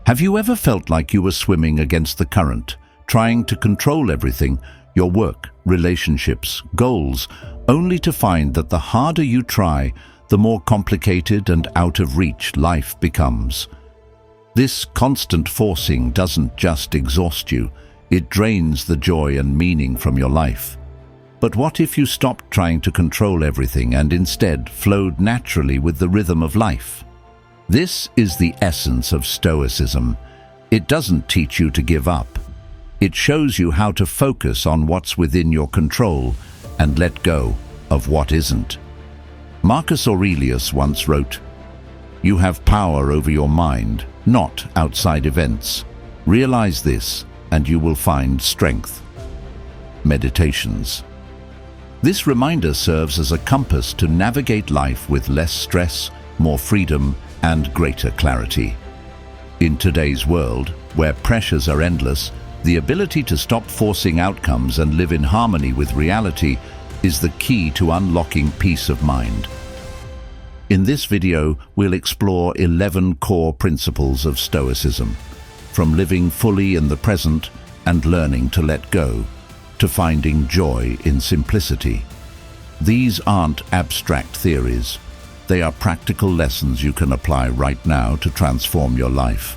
Have you ever felt like you were swimming against the current, trying to control everything, your work, relationships, goals, only to find that the harder you try, the more complicated and out of reach life becomes? This constant forcing doesn't just exhaust you, it drains the joy and meaning from your life. But what if you stopped trying to control everything and instead flowed naturally with the rhythm of life? This is the essence of Stoicism. It doesn't teach you to give up. It shows you how to focus on what's within your control and let go of what isn't. Marcus Aurelius once wrote, "You have power over your mind, not outside events. Realize this, and you will find strength." Meditations. This reminder serves as a compass to navigate life with less stress, more freedom, and greater clarity. In today's world, where pressures are endless, the ability to stop forcing outcomes and live in harmony with reality is the key to unlocking peace of mind. In this video, we'll explore 11 core principles of Stoicism, from living fully in the present and learning to let go, to finding joy in simplicity. These aren't abstract theories. They are practical lessons you can apply right now to transform your life.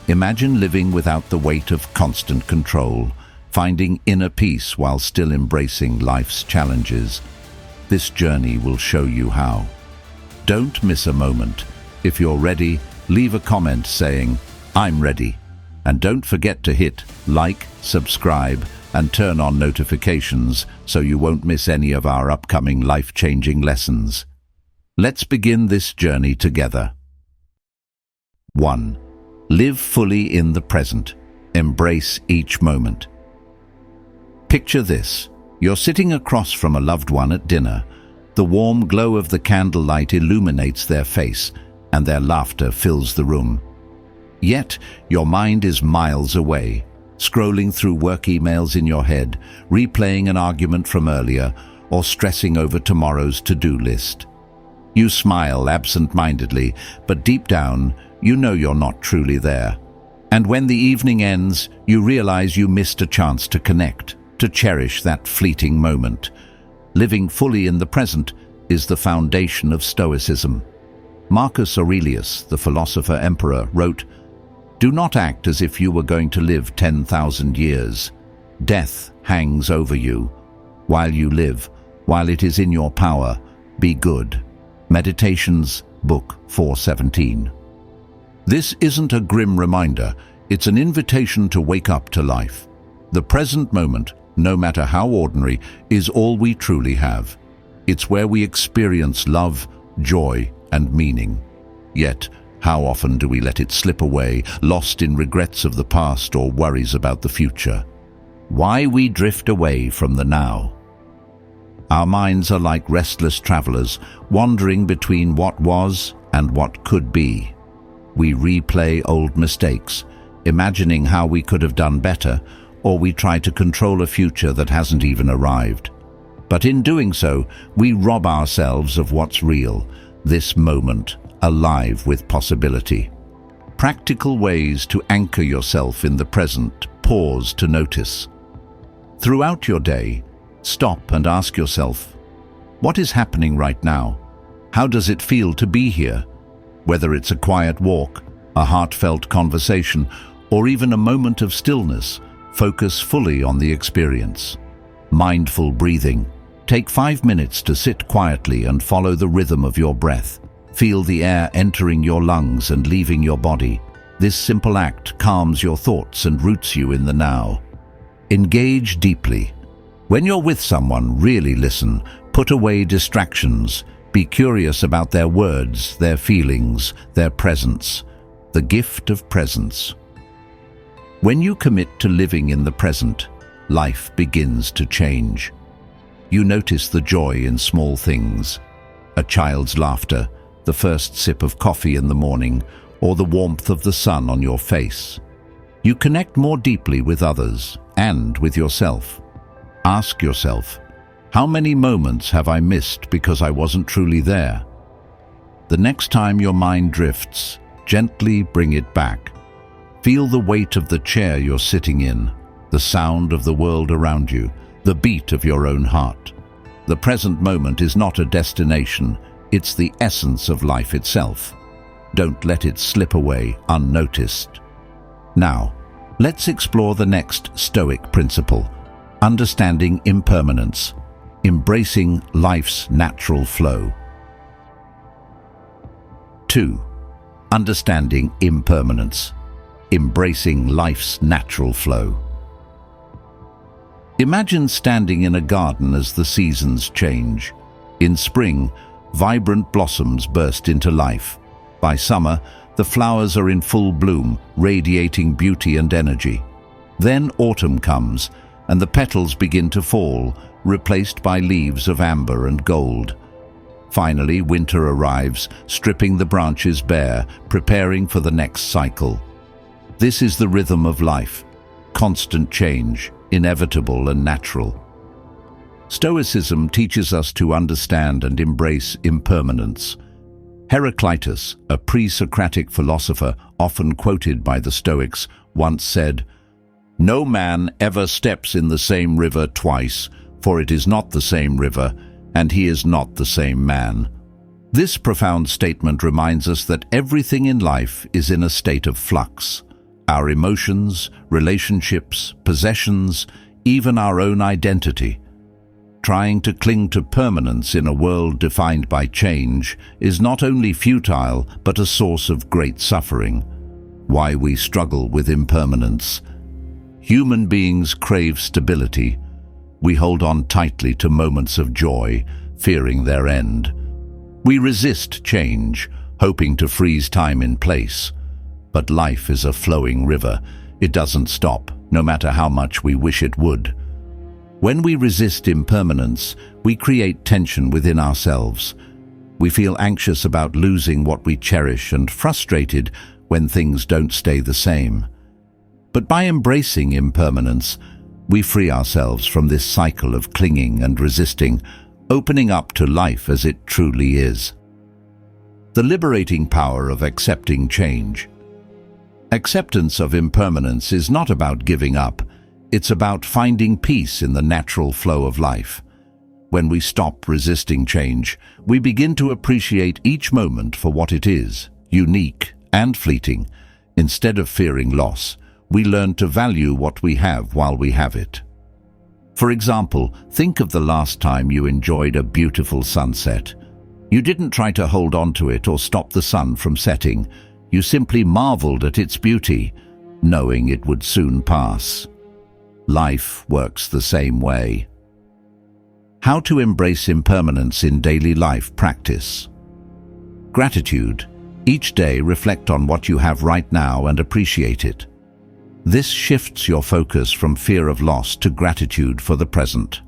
Imagine living without the weight of constant control, finding inner peace while still embracing life's challenges. This journey will show you how. Don't miss a moment. If you're ready, leave a comment saying, "I'm ready." And don't forget to hit like, subscribe, and turn on notifications so you won't miss any of our upcoming life-changing lessons. Let's begin this journey together. 1. Live fully in the present. Embrace each moment. Picture this. You're sitting across from a loved one at dinner. The warm glow of the candlelight illuminates their face, and their laughter fills the room. Yet, your mind is miles away, scrolling through work emails in your head, replaying an argument from earlier, or stressing over tomorrow's to-do list. You smile absent-mindedly, but deep down, you know you're not truly there. And when the evening ends, you realize you missed a chance to connect, to cherish that fleeting moment. Living fully in the present is the foundation of Stoicism. Marcus Aurelius, the philosopher-emperor, wrote, "Do not act as if you were going to live 10,000 years. Death hangs over you. While you live, while it is in your power, be good." Meditations, Book 417. This isn't a grim reminder, it's an invitation to wake up to life. The present moment, no matter how ordinary, is all we truly have. It's where we experience love, joy, and meaning. Yet, how often do we let it slip away, lost in regrets of the past or worries about the future? Why we drift away from the now? Our minds are like restless travelers, wandering between what was and what could be. We replay old mistakes, imagining how we could have done better, or we try to control a future that hasn't even arrived. But in doing so, we rob ourselves of what's real, this moment, alive with possibility. Practical ways to anchor yourself in the present, pause to notice. Throughout your day, stop and ask yourself, what is happening right now? How does it feel to be here? Whether it's a quiet walk, a heartfelt conversation, or even a moment of stillness, focus fully on the experience. Mindful breathing. Take 5 minutes to sit quietly and follow the rhythm of your breath. Feel the air entering your lungs and leaving your body. This simple act calms your thoughts and roots you in the now. Engage deeply. When you're with someone, really listen. Put away distractions. Be curious about their words, their feelings, their presence. The gift of presence. When you commit to living in the present, life begins to change. You notice the joy in small things. A child's laughter, the first sip of coffee in the morning, or the warmth of the sun on your face. You connect more deeply with others and with yourself. Ask yourself, how many moments have I missed because I wasn't truly there? The next time your mind drifts, gently bring it back. Feel the weight of the chair you're sitting in, the sound of the world around you, the beat of your own heart. The present moment is not a destination, it's the essence of life itself. Don't let it slip away unnoticed. Now, let's explore the next Stoic principle, understanding impermanence, embracing life's natural flow. 2. Understanding impermanence, embracing life's natural flow. Imagine standing in a garden as the seasons change. In spring, vibrant blossoms burst into life. By summer, the flowers are in full bloom, radiating beauty and energy. Then autumn comes, and the petals begin to fall, replaced by leaves of amber and gold. Finally, winter arrives, stripping the branches bare, preparing for the next cycle. This is the rhythm of life, constant change, inevitable and natural. Stoicism teaches us to understand and embrace impermanence. Heraclitus, a pre-Socratic philosopher often quoted by the Stoics, once said, "No man ever steps in the same river twice, for it is not the same river, and he is not the same man." This profound statement reminds us that everything in life is in a state of flux. Our emotions, relationships, possessions, even our own identity. Trying to cling to permanence in a world defined by change is not only futile but a source of great suffering. Why we struggle with impermanence. Human beings crave stability. We hold on tightly to moments of joy, fearing their end. We resist change, hoping to freeze time in place. But life is a flowing river. It doesn't stop, no matter how much we wish it would. When we resist impermanence, we create tension within ourselves. We feel anxious about losing what we cherish and frustrated when things don't stay the same. But by embracing impermanence, we free ourselves from this cycle of clinging and resisting, opening up to life as it truly is. The liberating power of accepting change. Acceptance of impermanence is not about giving up. It's about finding peace in the natural flow of life. When we stop resisting change, we begin to appreciate each moment for what it is, unique and fleeting. Instead of fearing loss, we learn to value what we have while we have it. For example, think of the last time you enjoyed a beautiful sunset. You didn't try to hold on to it or stop the sun from setting. You simply marveled at its beauty, knowing it would soon pass. Life works the same way. How to embrace impermanence in daily life practice. Gratitude. Each day reflect on what you have right now and appreciate it. This shifts your focus from fear of loss to gratitude for the present.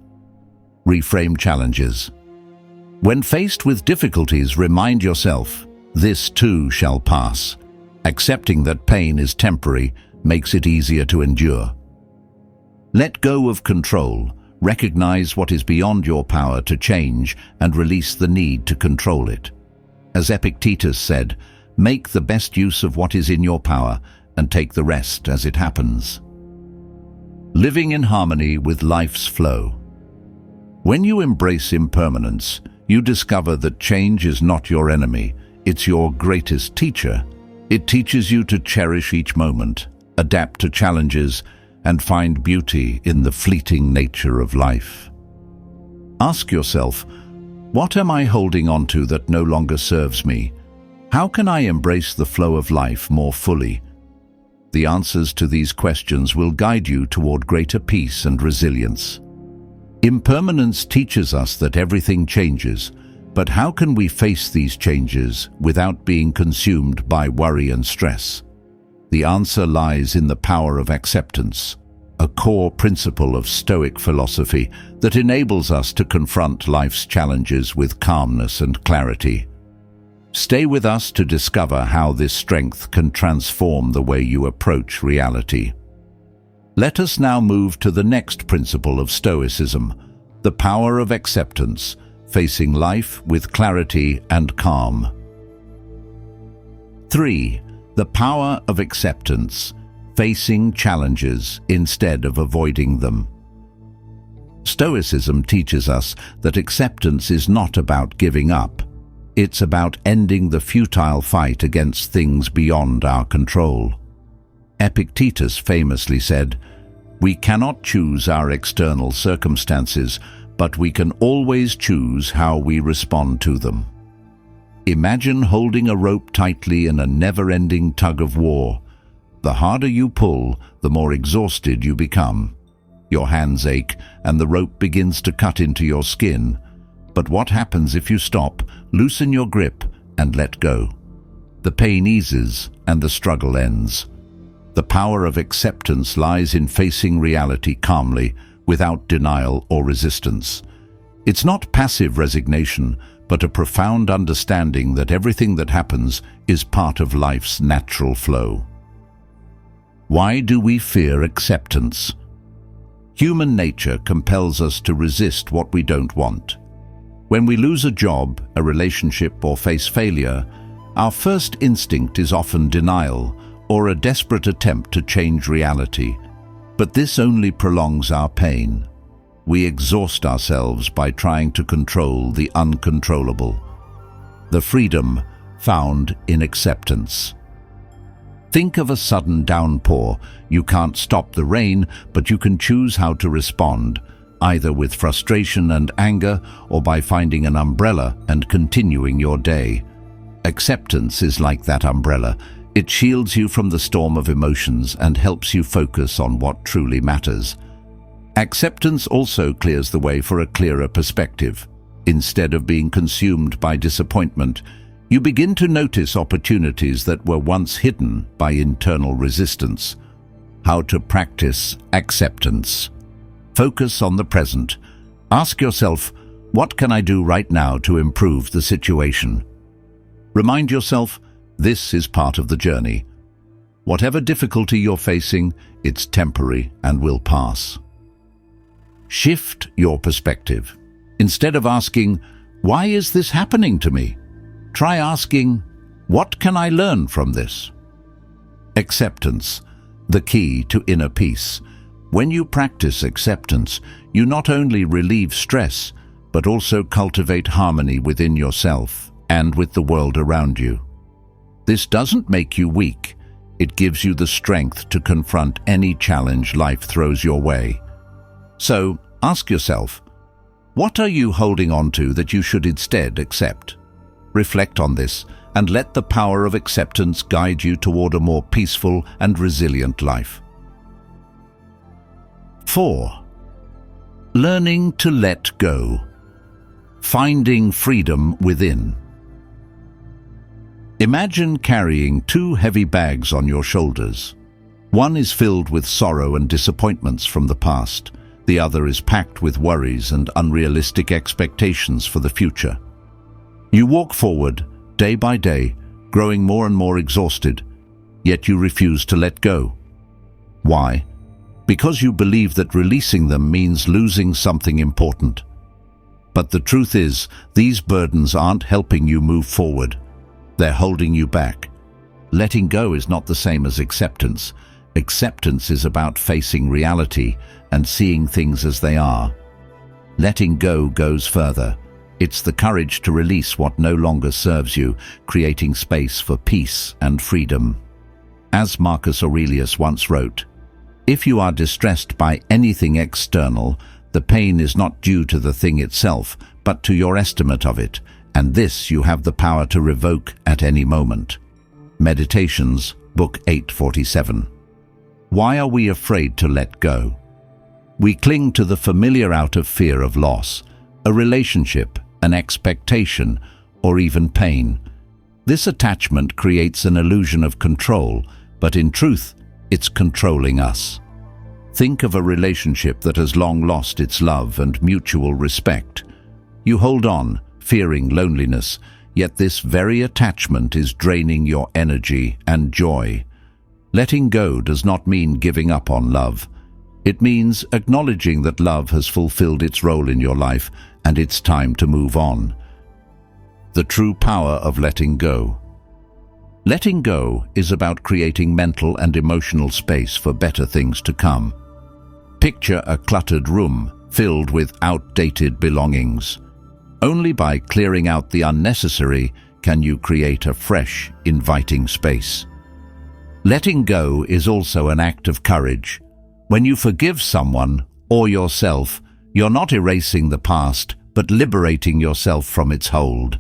Reframe challenges. When faced with difficulties, remind yourself, this too shall pass. Accepting that pain is temporary makes it easier to endure. Let go of control, recognize what is beyond your power to change, and release the need to control it. As Epictetus said, make the best use of what is in your power and take the rest as it happens. Living in harmony with life's flow. When you embrace impermanence, you discover that change is not your enemy, it's your greatest teacher. It teaches you to cherish each moment, adapt to challenges, and find beauty in the fleeting nature of life. Ask yourself, what am I holding on to that no longer serves me? How can I embrace the flow of life more fully? The answers to these questions will guide you toward greater peace and resilience. Impermanence teaches us that everything changes, but how can we face these changes without being consumed by worry and stress? The answer lies in the power of acceptance, a core principle of Stoic philosophy that enables us to confront life's challenges with calmness and clarity. Stay with us to discover how this strength can transform the way you approach reality. Let us now move to the next principle of Stoicism, the power of acceptance, facing life with clarity and calm. 3. The power of acceptance, facing challenges instead of avoiding them. Stoicism teaches us that acceptance is not about giving up. It's about ending the futile fight against things beyond our control. Epictetus famously said, "We cannot choose our external circumstances, but we can always choose how we respond to them." Imagine holding a rope tightly in a never-ending tug of war. The harder you pull, the more exhausted you become. Your hands ache and the rope begins to cut into your skin. But what happens if you stop, loosen your grip, and let go? The pain eases and the struggle ends. The power of acceptance lies in facing reality calmly, without denial or resistance. It's not passive resignation, but a profound understanding that everything that happens is part of life's natural flow. Why do we fear acceptance? Human nature compels us to resist what we don't want. When we lose a job, a relationship, or face failure, our first instinct is often denial or a desperate attempt to change reality. But this only prolongs our pain. We exhaust ourselves by trying to control the uncontrollable. The freedom found in acceptance. Think of a sudden downpour. You can't stop the rain, but you can choose how to respond, either with frustration and anger or by finding an umbrella and continuing your day. Acceptance is like that umbrella. It shields you from the storm of emotions and helps you focus on what truly matters. Acceptance also clears the way for a clearer perspective. Instead of being consumed by disappointment, you begin to notice opportunities that were once hidden by internal resistance. How to practice acceptance. Focus on the present. Ask yourself, what can I do right now to improve the situation? Remind yourself, this is part of the journey. Whatever difficulty you're facing, it's temporary and will pass. Shift your perspective. Instead of asking, why is this happening to me? Try asking, what can I learn from this? Acceptance, the key to inner peace. When you practice acceptance, you not only relieve stress, but also cultivate harmony within yourself and with the world around you. This doesn't make you weak. It gives you the strength to confront any challenge life throws your way. So, ask yourself, what are you holding on to that you should instead accept? Reflect on this and let the power of acceptance guide you toward a more peaceful and resilient life. 4. Learning to let go. Finding freedom within. Imagine carrying 2 heavy bags on your shoulders. One is filled with sorrow and disappointments from the past. The other is packed with worries and unrealistic expectations for the future. You walk forward, day by day, growing more and more exhausted, yet you refuse to let go. Why? Because you believe that releasing them means losing something important. But the truth is, these burdens aren't helping you move forward. They're holding you back. Letting go is not the same as acceptance. Acceptance is about facing reality and seeing things as they are. Letting go goes further. It's the courage to release what no longer serves you, creating space for peace and freedom. As Marcus Aurelius once wrote, "If you are distressed by anything external, the pain is not due to the thing itself, but to your estimate of it, and this you have the power to revoke at any moment." Meditations, Book 847. Why are we afraid to let go? We cling to the familiar out of fear of loss, a relationship, an expectation, or even pain. This attachment creates an illusion of control, but in truth, it's controlling us. Think of a relationship that has long lost its love and mutual respect. You hold on, fearing loneliness, yet this very attachment is draining your energy and joy. Letting go does not mean giving up on love. It means acknowledging that love has fulfilled its role in your life and it's time to move on. The true power of letting go. Letting go is about creating mental and emotional space for better things to come. Picture a cluttered room filled with outdated belongings. Only by clearing out the unnecessary can you create a fresh, inviting space. Letting go is also an act of courage. When you forgive someone or yourself, you're not erasing the past, but liberating yourself from its hold.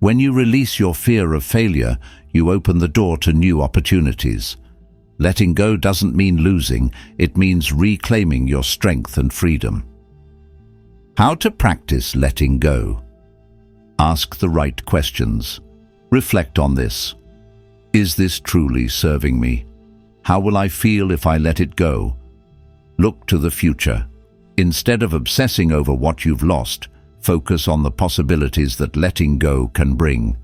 When you release your fear of failure, you open the door to new opportunities. Letting go doesn't mean losing, it means reclaiming your strength and freedom. How to practice letting go? Ask the right questions. Reflect on this. Is this truly serving me? How will I feel if I let it go? Look to the future. Instead of obsessing over what you've lost, focus on the possibilities that letting go can bring.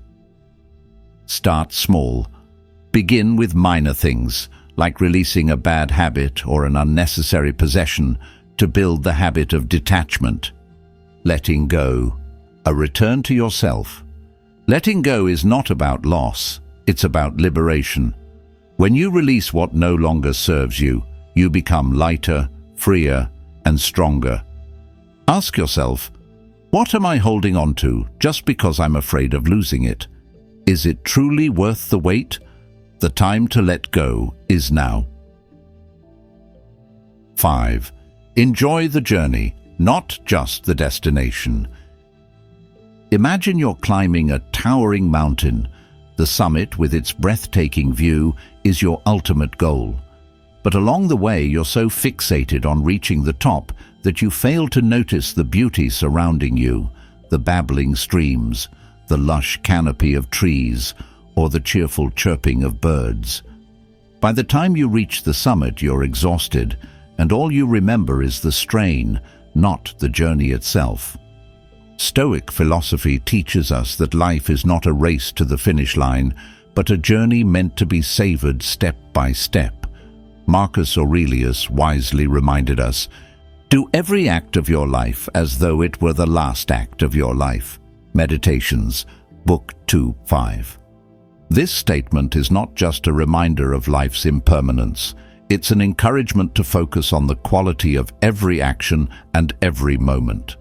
Start small. Begin with minor things, like releasing a bad habit or an unnecessary possession, to build the habit of detachment. Letting go. A return to yourself. Letting go is not about loss, it's about liberation. When you release what no longer serves you, you become lighter, freer, and stronger. Ask yourself, what am I holding on to just because I'm afraid of losing it? Is it truly worth the wait? The time to let go is now. 5. Enjoy the journey, not just the destination. Imagine you're climbing a towering mountain. The summit, with its breathtaking view, is your ultimate goal. But along the way, you're so fixated on reaching the top that you fail to notice the beauty surrounding you, the babbling streams, the lush canopy of trees, or the cheerful chirping of birds. By the time you reach the summit, you're exhausted, and all you remember is the strain, not the journey itself. Stoic philosophy teaches us that life is not a race to the finish line, but a journey meant to be savored step by step. Marcus Aurelius wisely reminded us, "Do every act of your life as though it were the last act of your life." Meditations, Book 2:5. This statement is not just a reminder of life's impermanence, it's an encouragement to focus on the quality of every action and every moment.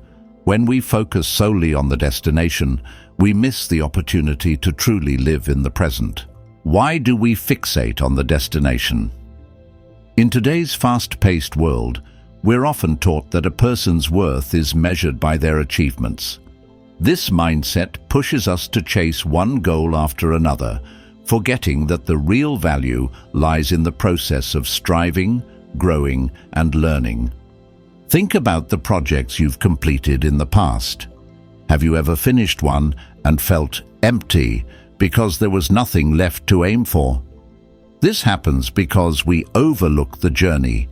When we focus solely on the destination, we miss the opportunity to truly live in the present. Why do we fixate on the destination? In today's fast-paced world, we're often taught that a person's worth is measured by their achievements. This mindset pushes us to chase one goal after another, forgetting that the real value lies in the process of striving, growing, and learning. Think about the projects you've completed in the past. Have you ever finished one and felt empty because there was nothing left to aim for? This happens because we overlook the journey,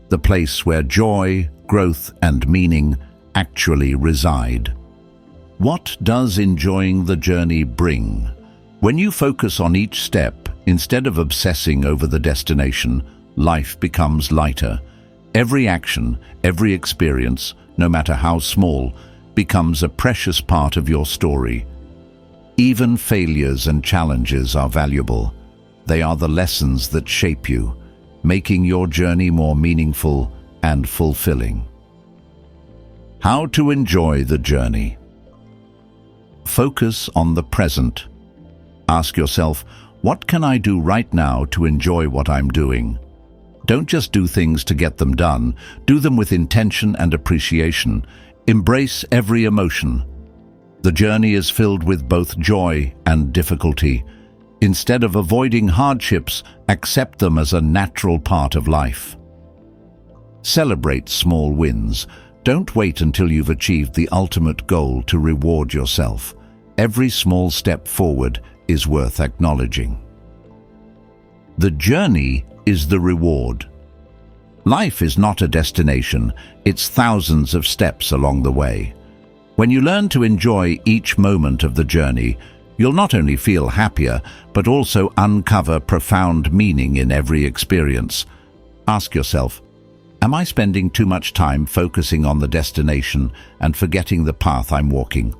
the place where joy, growth, and meaning actually reside. What does enjoying the journey bring? When you focus on each step, instead of obsessing over the destination, life becomes lighter. Every action, every experience, no matter how small, becomes a precious part of your story. Even failures and challenges are valuable. They are the lessons that shape you, making your journey more meaningful and fulfilling. How to enjoy the journey? Focus on the present. Ask yourself, what can I do right now to enjoy what I'm doing? Don't just do things to get them done. Do them with intention and appreciation. Embrace every emotion. The journey is filled with both joy and difficulty. Instead of avoiding hardships, accept them as a natural part of life. Celebrate small wins. Don't wait until you've achieved the ultimate goal to reward yourself. Every small step forward is worth acknowledging. The journey is the reward. Life is not a destination, it's thousands of steps along the way. When you learn to enjoy each moment of the journey, you'll not only feel happier, but also uncover profound meaning in every experience. Ask yourself, am I spending too much time focusing on the destination and forgetting the path I'm walking?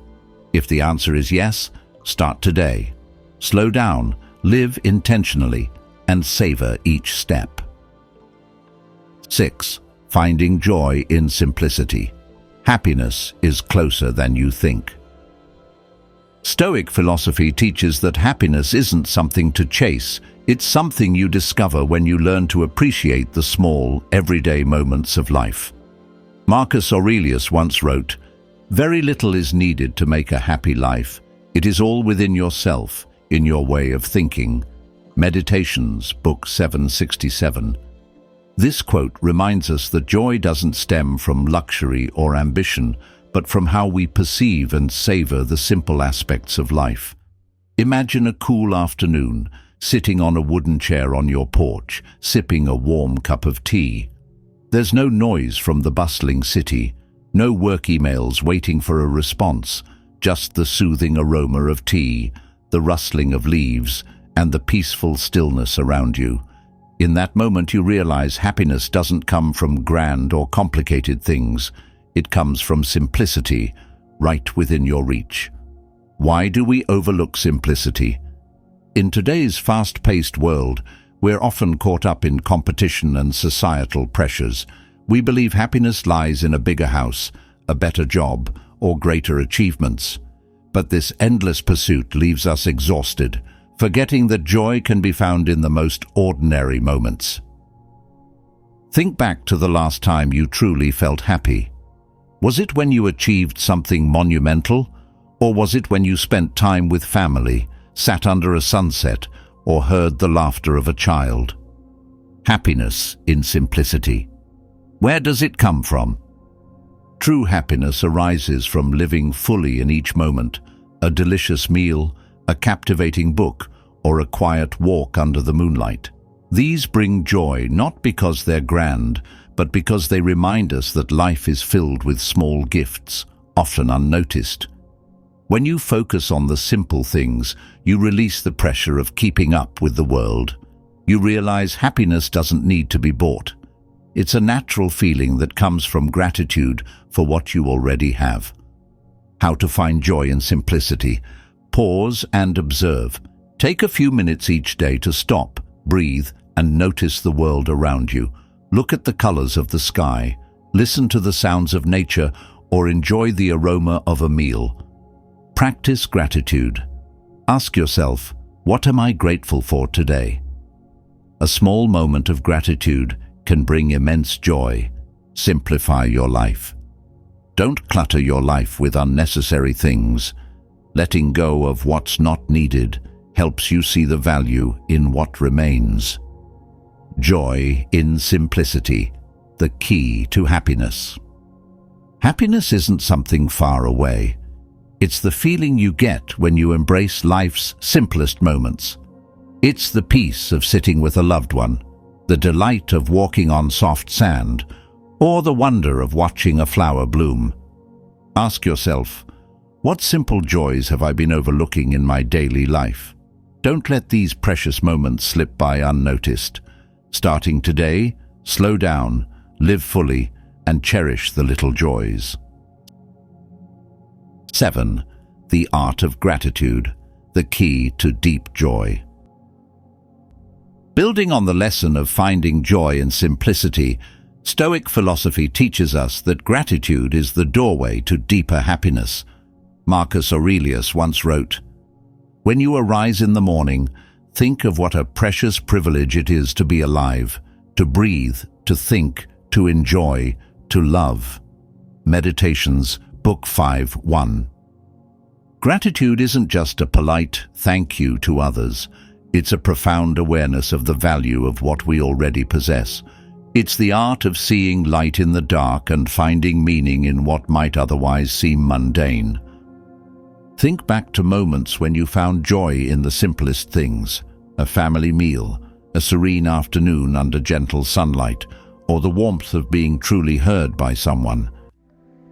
If the answer is yes, start today. Slow down, live intentionally, and savor each step. 6. Finding joy in simplicity. Happiness is closer than you think. Stoic philosophy teaches that happiness isn't something to chase, it's something you discover when you learn to appreciate the small, everyday moments of life. Marcus Aurelius once wrote, "Very little is needed to make a happy life. It is all within yourself, in your way of thinking." Meditations, Book 767. This quote reminds us that joy doesn't stem from luxury or ambition, but from how we perceive and savor the simple aspects of life. Imagine a cool afternoon, sitting on a wooden chair on your porch, sipping a warm cup of tea. There's no noise from the bustling city, no work emails waiting for a response, just the soothing aroma of tea, the rustling of leaves, and the peaceful stillness around you. In that moment you realize happiness doesn't come from grand or complicated things. It comes from simplicity, right within your reach. Why do we overlook simplicity? In today's fast-paced world, we're often caught up in competition and societal pressures. We believe happiness lies in a bigger house, a better job, or greater achievements. But this endless pursuit leaves us exhausted, forgetting that joy can be found in the most ordinary moments. Think back to the last time you truly felt happy. Was it when you achieved something monumental, or was it when you spent time with family, sat under a sunset, or heard the laughter of a child? Happiness in simplicity. Where does it come from? True happiness arises from living fully in each moment, a delicious meal, a captivating book, or a quiet walk under the moonlight. These bring joy not because they're grand, but because they remind us that life is filled with small gifts, often unnoticed. When you focus on the simple things, you release the pressure of keeping up with the world. You realize happiness doesn't need to be bought. It's a natural feeling that comes from gratitude for what you already have. How to find joy in simplicity. Pause and observe. Take a few minutes each day to stop, breathe, and notice the world around you. Look at the colors of the sky, listen to the sounds of nature, or enjoy the aroma of a meal. Practice gratitude. Ask yourself, what am I grateful for today? A small moment of gratitude can bring immense joy. Simplify your life. Don't clutter your life with unnecessary things. Letting go of what's not needed helps you see the value in what remains. Joy in simplicity, the key to happiness. Happiness isn't something far away. It's the feeling you get when you embrace life's simplest moments. It's the peace of sitting with a loved one, the delight of walking on soft sand, or the wonder of watching a flower bloom. Ask yourself, what simple joys have I been overlooking in my daily life? Don't let these precious moments slip by unnoticed. Starting today, slow down, live fully, and cherish the little joys. 7. The art of gratitude, the key to deep joy. Building on the lesson of finding joy in simplicity, Stoic philosophy teaches us that gratitude is the doorway to deeper happiness. Marcus Aurelius once wrote, "When you arise in the morning, think of what a precious privilege it is to be alive, to breathe, to think, to enjoy, to love." Meditations, Book 5:1. Gratitude isn't just a polite thank you to others. It's a profound awareness of the value of what we already possess. It's the art of seeing light in the dark and finding meaning in what might otherwise seem mundane. Think back to moments when you found joy in the simplest things, a family meal, a serene afternoon under gentle sunlight, or the warmth of being truly heard by someone.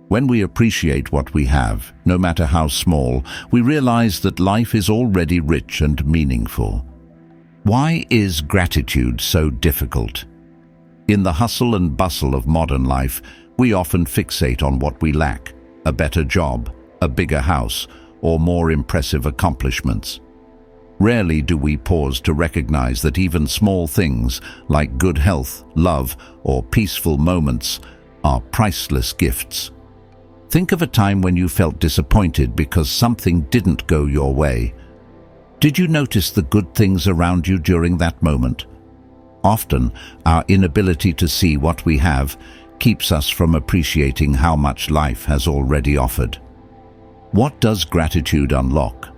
When we appreciate what we have, no matter how small, we realize that life is already rich and meaningful. Why is gratitude so difficult? In the hustle and bustle of modern life, we often fixate on what we lack, a better job, a bigger house, or more impressive accomplishments. Rarely do we pause to recognize that even small things like good health, love, or peaceful moments are priceless gifts. Think of a time when you felt disappointed because something didn't go your way. Did you notice the good things around you during that moment? Often, our inability to see what we have keeps us from appreciating how much life has already offered. What does gratitude unlock?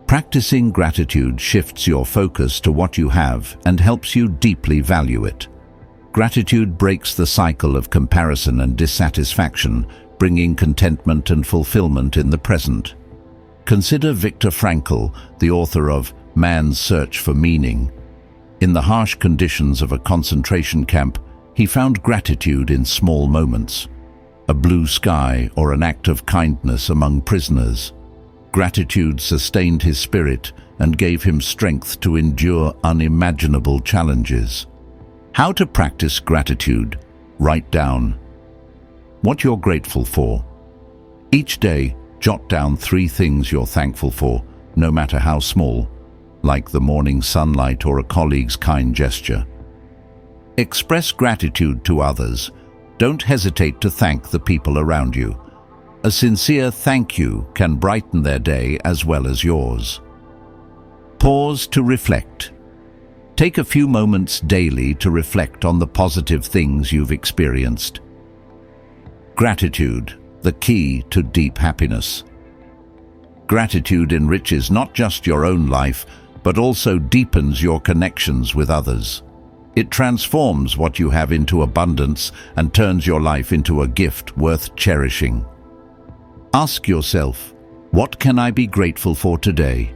Practicing gratitude shifts your focus to what you have and helps you deeply value it. Gratitude breaks the cycle of comparison and dissatisfaction, bringing contentment and fulfillment in the present. Consider Viktor Frankl, the author of Man's Search for Meaning. In the harsh conditions of a concentration camp, he found gratitude in small moments. A blue sky or an act of kindness among prisoners. Gratitude sustained his spirit and gave him strength to endure unimaginable challenges. How to practice gratitude? Write down what you're grateful for. Each day, jot down 3 things you're thankful for, no matter how small, like the morning sunlight or a colleague's kind gesture. Express gratitude to others. Don't hesitate to thank the people around you. A sincere thank you can brighten their day as well as yours. Pause to reflect. Take a few moments daily to reflect on the positive things you've experienced. Gratitude, the key to deep happiness. Gratitude enriches not just your own life, but also deepens your connections with others. It transforms what you have into abundance and turns your life into a gift worth cherishing. Ask yourself, what can I be grateful for today?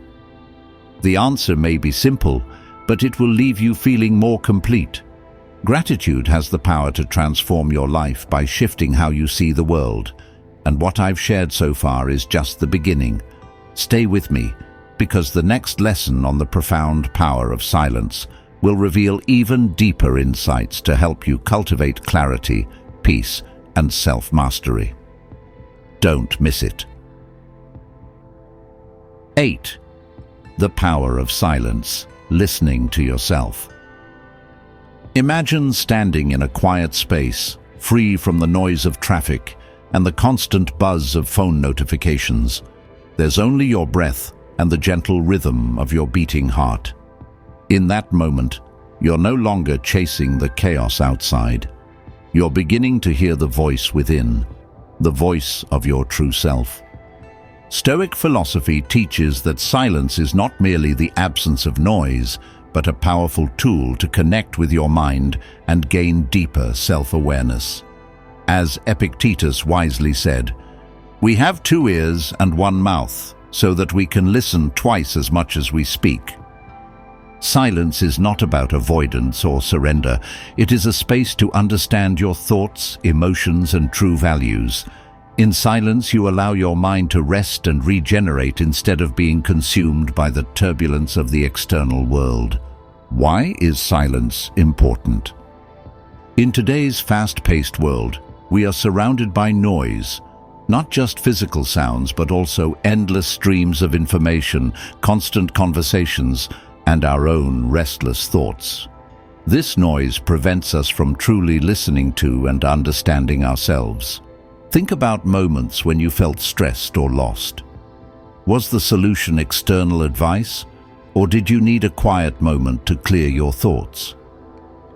The answer may be simple, but it will leave you feeling more complete. Gratitude has the power to transform your life by shifting how you see the world. And what I've shared so far is just the beginning. Stay with me, because the next lesson on the profound power of silence will reveal even deeper insights to help you cultivate clarity, peace, and self-mastery. Don't miss it. 8. The power of silence, listening to yourself. Imagine standing in a quiet space, free from the noise of traffic and the constant buzz of phone notifications. There's only your breath and the gentle rhythm of your beating heart. In that moment, you're no longer chasing the chaos outside. You're beginning to hear the voice within, the voice of your true self. Stoic philosophy teaches that silence is not merely the absence of noise, but a powerful tool to connect with your mind and gain deeper self-awareness. As Epictetus wisely said, "We have 2 ears and 1 mouth, so that we can listen twice as much as we speak." Silence is not about avoidance or surrender. It is a space to understand your thoughts, emotions, and true values. In silence, you allow your mind to rest and regenerate instead of being consumed by the turbulence of the external world. Why is silence important? In today's fast-paced world, we are surrounded by noise, not just physical sounds, but also endless streams of information, constant conversations, and our own restless thoughts. This noise prevents us from truly listening to and understanding ourselves. Think about moments when you felt stressed or lost. Was the solution external advice, or did you need a quiet moment to clear your thoughts?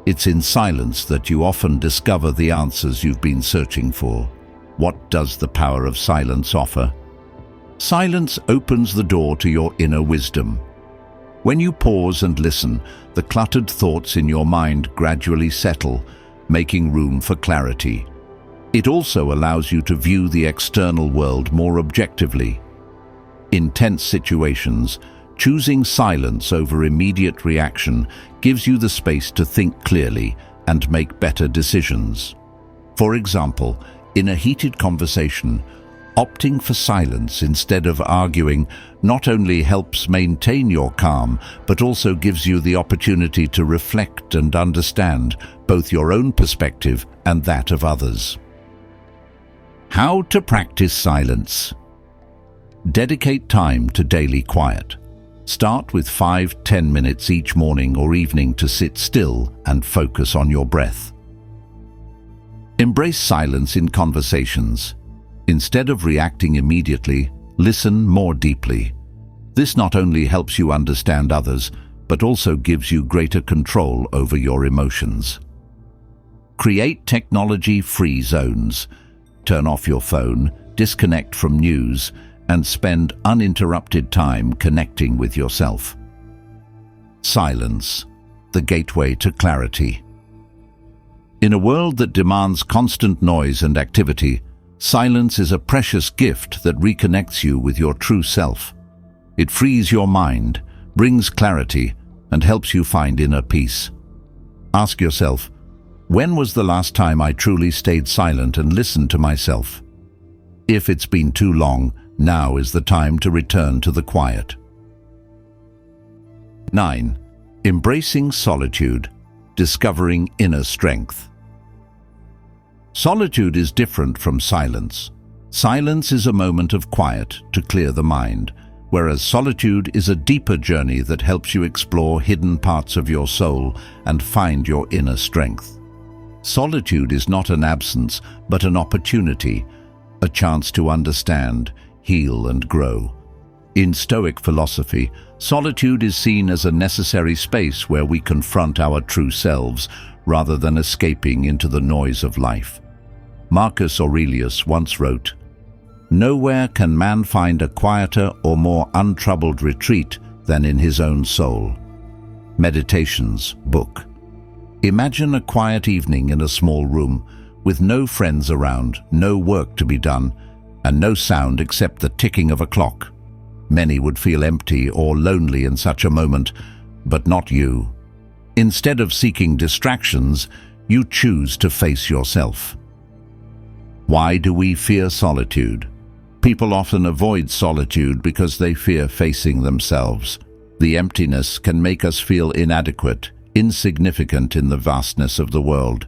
It's in silence that you often discover the answers you've been searching for. What does the power of silence offer? Silence opens the door to your inner wisdom. When you pause and listen, the cluttered thoughts in your mind gradually settle, making room for clarity. It also allows you to view the external world more objectively. In tense situations, choosing silence over immediate reaction gives you the space to think clearly and make better decisions. For example, in a heated conversation, opting for silence instead of arguing not only helps maintain your calm, but also gives you the opportunity to reflect and understand both your own perspective and that of others. How to practice silence. Dedicate time to daily quiet. Start with 5-10 minutes each morning or evening to sit still and focus on your breath. Embrace silence in conversations. Instead of reacting immediately, listen more deeply. This not only helps you understand others, but also gives you greater control over your emotions. Create technology-free zones. Turn off your phone, disconnect from news, and spend uninterrupted time connecting with yourself. Silence, the gateway to clarity. In a world that demands constant noise and activity, silence is a precious gift that reconnects you with your true self. It frees your mind, brings clarity, and helps you find inner peace. Ask yourself, when was the last time I truly stayed silent and listened to myself? If it's been too long, now is the time to return to the quiet. 9. Embracing solitude, discovering inner strength. Solitude is different from silence. Silence is a moment of quiet to clear the mind, whereas solitude is a deeper journey that helps you explore hidden parts of your soul and find your inner strength. Solitude is not an absence, but an opportunity, a chance to understand, heal, and grow. In Stoic philosophy, solitude is seen as a necessary space where we confront our true selves rather than escaping into the noise of life. Marcus Aurelius once wrote, "Nowhere can man find a quieter or more untroubled retreat than in his own soul." Meditations, book. Imagine a quiet evening in a small room, with no friends around, no work to be done, and no sound except the ticking of a clock. Many would feel empty or lonely in such a moment, but not you. Instead of seeking distractions, you choose to face yourself. Why do we fear solitude? People often avoid solitude because they fear facing themselves. The emptiness can make us feel inadequate, insignificant in the vastness of the world.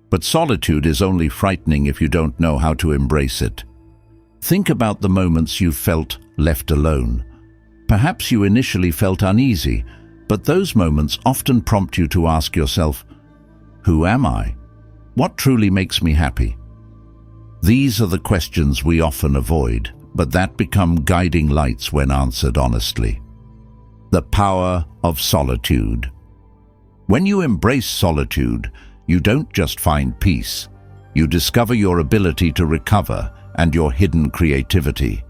But solitude is only frightening if you don't know how to embrace it. Think about the moments you felt left alone. Perhaps you initially felt uneasy, but those moments often prompt you to ask yourself, who am I? What truly makes me happy? These are the questions we often avoid, but that become guiding lights when answered honestly. The power of solitude. When you embrace solitude, you don't just find peace. You discover your ability to recover and your hidden creativity.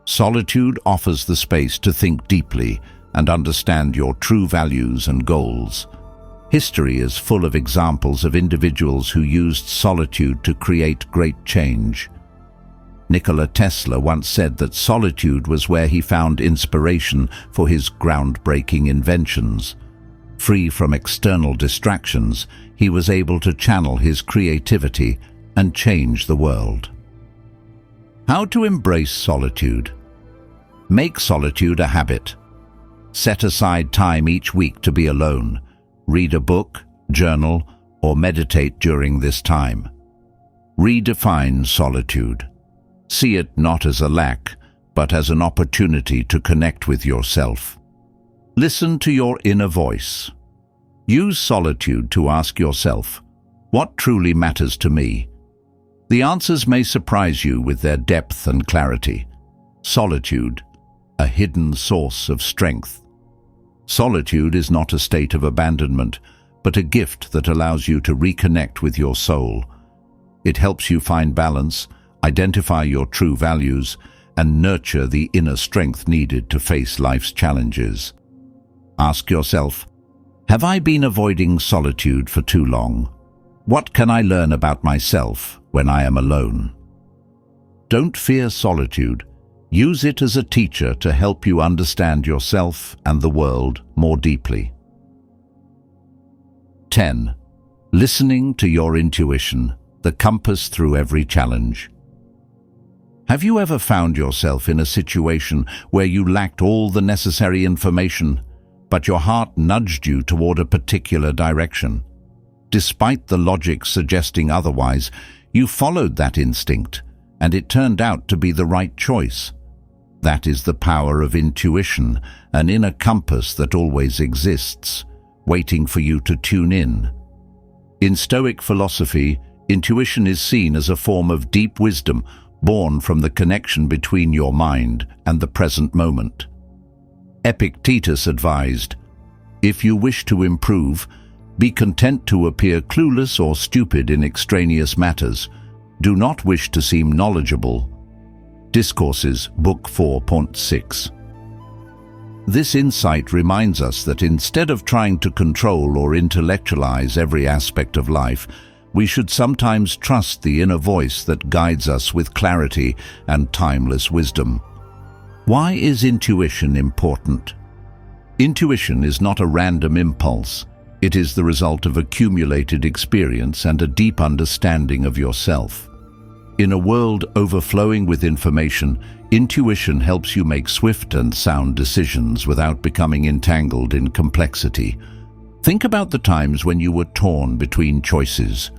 Solitude offers the space to think deeply and understand your true values and goals. History is full of examples of individuals who used solitude to create great change. Nikola Tesla once said that solitude was where he found inspiration for his groundbreaking inventions. Free from external distractions, he was able to channel his creativity and change the world. How to embrace solitude? Make solitude a habit. Set aside time each week to be alone. Read a book, journal, or meditate during this time. Redefine solitude. See it not as a lack, but as an opportunity to connect with yourself. Listen to your inner voice. Use solitude to ask yourself, what truly matters to me? The answers may surprise you with their depth and clarity. Solitude, a hidden source of strength. Solitude is not a state of abandonment, but a gift that allows you to reconnect with your soul. It helps you find balance, identify your true values, and nurture the inner strength needed to face life's challenges. Ask yourself, have I been avoiding solitude for too long? What can I learn about myself when I am alone? Don't fear solitude. Use it as a teacher to help you understand yourself and the world more deeply. 10. Listening to your intuition, the compass through every challenge. Have you ever found yourself in a situation where you lacked all the necessary information, but your heart nudged you toward a particular direction? Despite the logic suggesting otherwise, you followed that instinct, and it turned out to be the right choice. That is the power of intuition, an inner compass that always exists, waiting for you to tune in. In Stoic philosophy, intuition is seen as a form of deep wisdom born from the connection between your mind and the present moment. Epictetus advised, "If you wish to improve, be content to appear clueless or stupid in extraneous matters. Do not wish to seem knowledgeable." Discourses, Book 4.6. This insight reminds us that instead of trying to control or intellectualize every aspect of life, we should sometimes trust the inner voice that guides us with clarity and timeless wisdom. Why is intuition important? Intuition is not a random impulse. It is the result of accumulated experience and a deep understanding of yourself. In a world overflowing with information, intuition helps you make swift and sound decisions without becoming entangled in complexity. Think about the times when you were torn between choices,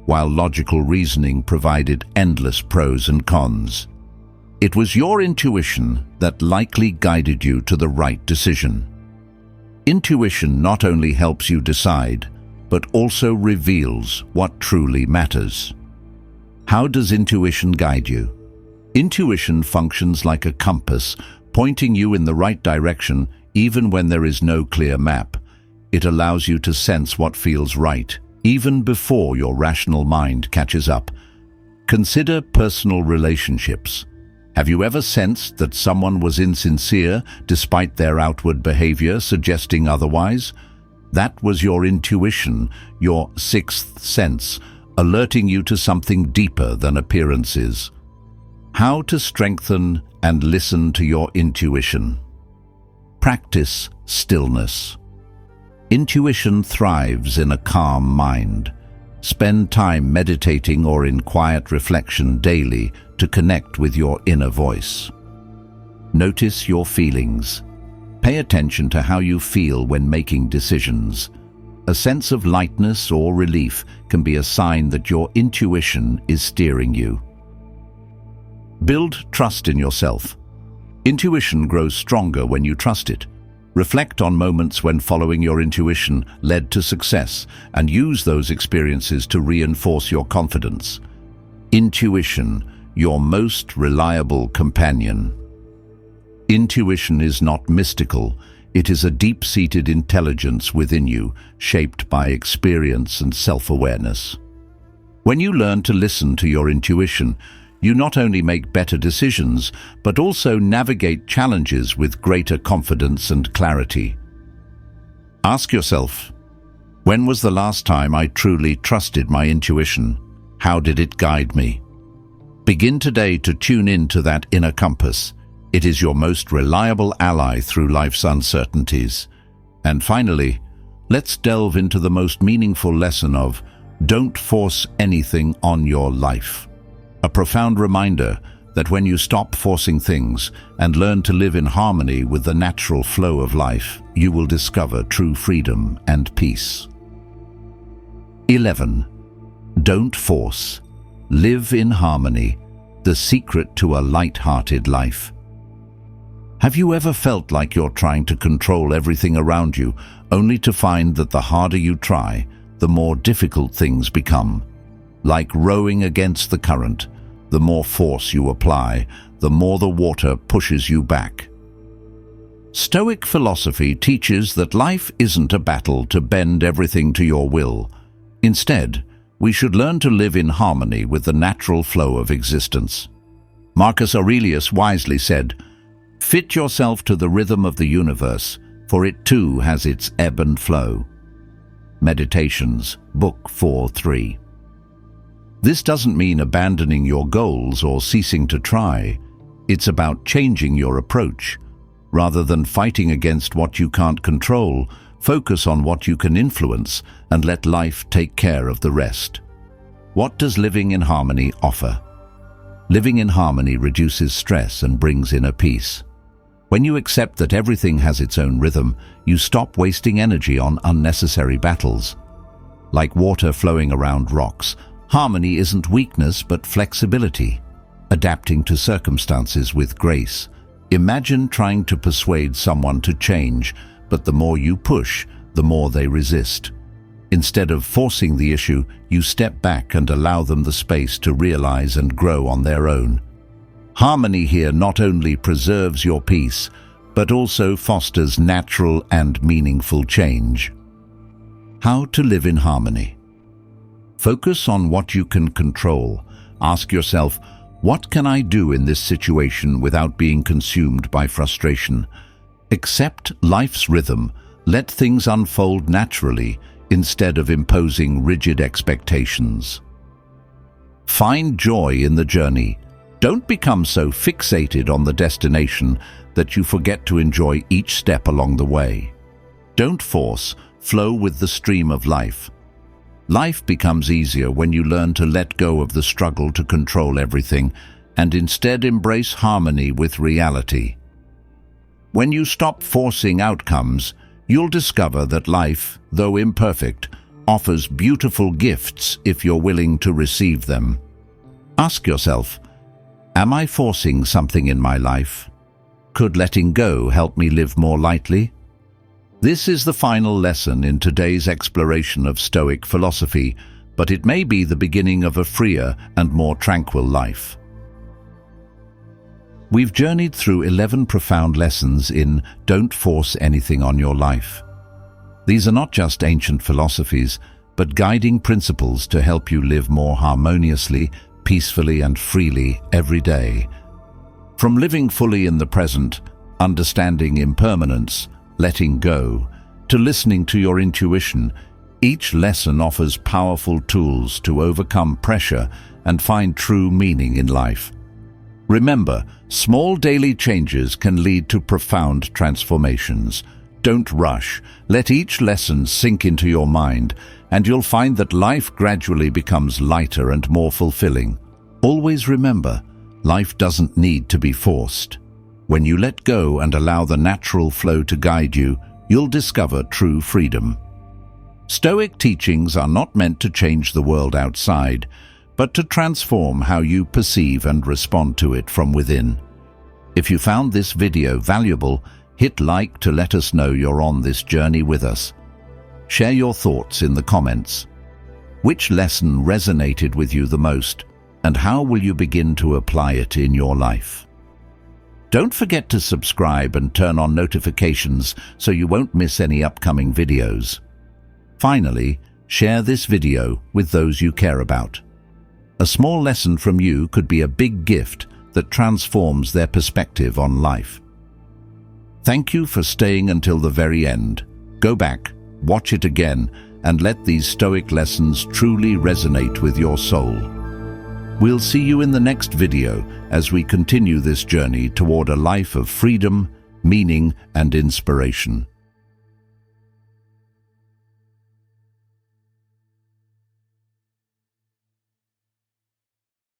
while logical reasoning provided endless pros and cons. It was your intuition that likely guided you to the right decision. Intuition not only helps you decide, but also reveals what truly matters. How does intuition guide you? Intuition functions like a compass, pointing you in the right direction even when there is no clear map. It allows you to sense what feels right, even before your rational mind catches up. Consider personal relationships. Have you ever sensed that someone was insincere despite their outward behavior suggesting otherwise? That was your intuition, your sixth sense, alerting you to something deeper than appearances. How to strengthen and listen to your intuition. Practice stillness. Intuition thrives in a calm mind. Spend time meditating or in quiet reflection daily to connect with your inner voice. Notice your feelings. Pay attention to how you feel when making decisions. A sense of lightness or relief can be a sign that your intuition is steering you. Build trust in yourself. Intuition grows stronger when you trust it. Reflect on moments when following your intuition led to success and use those experiences to reinforce your confidence. Intuition, your most reliable companion. Intuition is not mystical. It is a deep-seated intelligence within you, shaped by experience and self-awareness. When you learn to listen to your intuition, you not only make better decisions, but also navigate challenges with greater confidence and clarity. Ask yourself, when was the last time I truly trusted my intuition? How did it guide me? Begin today to tune in to that inner compass. It is your most reliable ally through life's uncertainties. And finally, let's delve into the most meaningful lesson of don't force anything on your life. A profound reminder that when you stop forcing things and learn to live in harmony with the natural flow of life, you will discover true freedom and peace. 11. Don't force. Live in harmony. The secret to a light-hearted life. Have you ever felt like you're trying to control everything around you, only to find that the harder you try, the more difficult things become? Like rowing against the current, the more force you apply, the more the water pushes you back. Stoic philosophy teaches that life isn't a battle to bend everything to your will. Instead, we should learn to live in harmony with the natural flow of existence. Marcus Aurelius wisely said, "Fit yourself to the rhythm of the universe, for it too has its ebb and flow." Meditations, Book 4.3. This doesn't mean abandoning your goals or ceasing to try. It's about changing your approach. Rather than fighting against what you can't control, focus on what you can influence and let life take care of the rest. What does living in harmony offer? Living in harmony reduces stress and brings inner peace. When you accept that everything has its own rhythm, you stop wasting energy on unnecessary battles. Like water flowing around rocks, harmony isn't weakness but flexibility, adapting to circumstances with grace, Imagine trying to persuade someone to change, but the more you push, the more they resist. Instead of forcing the issue, you step back and allow them the space to realize and grow on their own. Harmony here not only preserves your peace, but also fosters natural and meaningful change. How to live in harmony. Focus on what you can control. Ask yourself, what can I do in this situation without being consumed by frustration? Accept life's rhythm. Let things unfold naturally instead of imposing rigid expectations. Find joy in the journey. Don't become so fixated on the destination that you forget to enjoy each step along the way. Don't force, flow with the stream of life. Life becomes easier when you learn to let go of the struggle to control everything and instead embrace harmony with reality. When you stop forcing outcomes, you'll discover that life, though imperfect, offers beautiful gifts if you're willing to receive them. Ask yourself, am I forcing something in my life? Could letting go help me live more lightly? This is the final lesson in today's exploration of Stoic philosophy, but it may be the beginning of a freer and more tranquil life. We've journeyed through 11 profound lessons in Don't Force Anything on Your Life. These are not just ancient philosophies, but guiding principles to help you live more harmoniously, peacefully, and freely every day. From living fully in the present, understanding impermanence, letting go, to listening to your intuition, each lesson offers powerful tools to overcome pressure and find true meaning in life. Remember, small daily changes can lead to profound transformations. Don't rush. Let each lesson sink into your mind, and you'll find that life gradually becomes lighter and more fulfilling. Always remember, life doesn't need to be forced. When you let go and allow the natural flow to guide you, you'll discover true freedom. Stoic teachings are not meant to change the world outside, but to transform how you perceive and respond to it from within. If you found this video valuable, hit like to let us know you're on this journey with us. Share your thoughts in the comments. Which lesson resonated with you the most, and how will you begin to apply it in your life? Don't forget to subscribe and turn on notifications so you won't miss any upcoming videos. Finally, share this video with those you care about. A small lesson from you could be a big gift that transforms their perspective on life. Thank you for staying until the very end. Go back, watch it again, and let these Stoic lessons truly resonate with your soul. We'll see you in the next video as we continue this journey toward a life of freedom, meaning, and inspiration.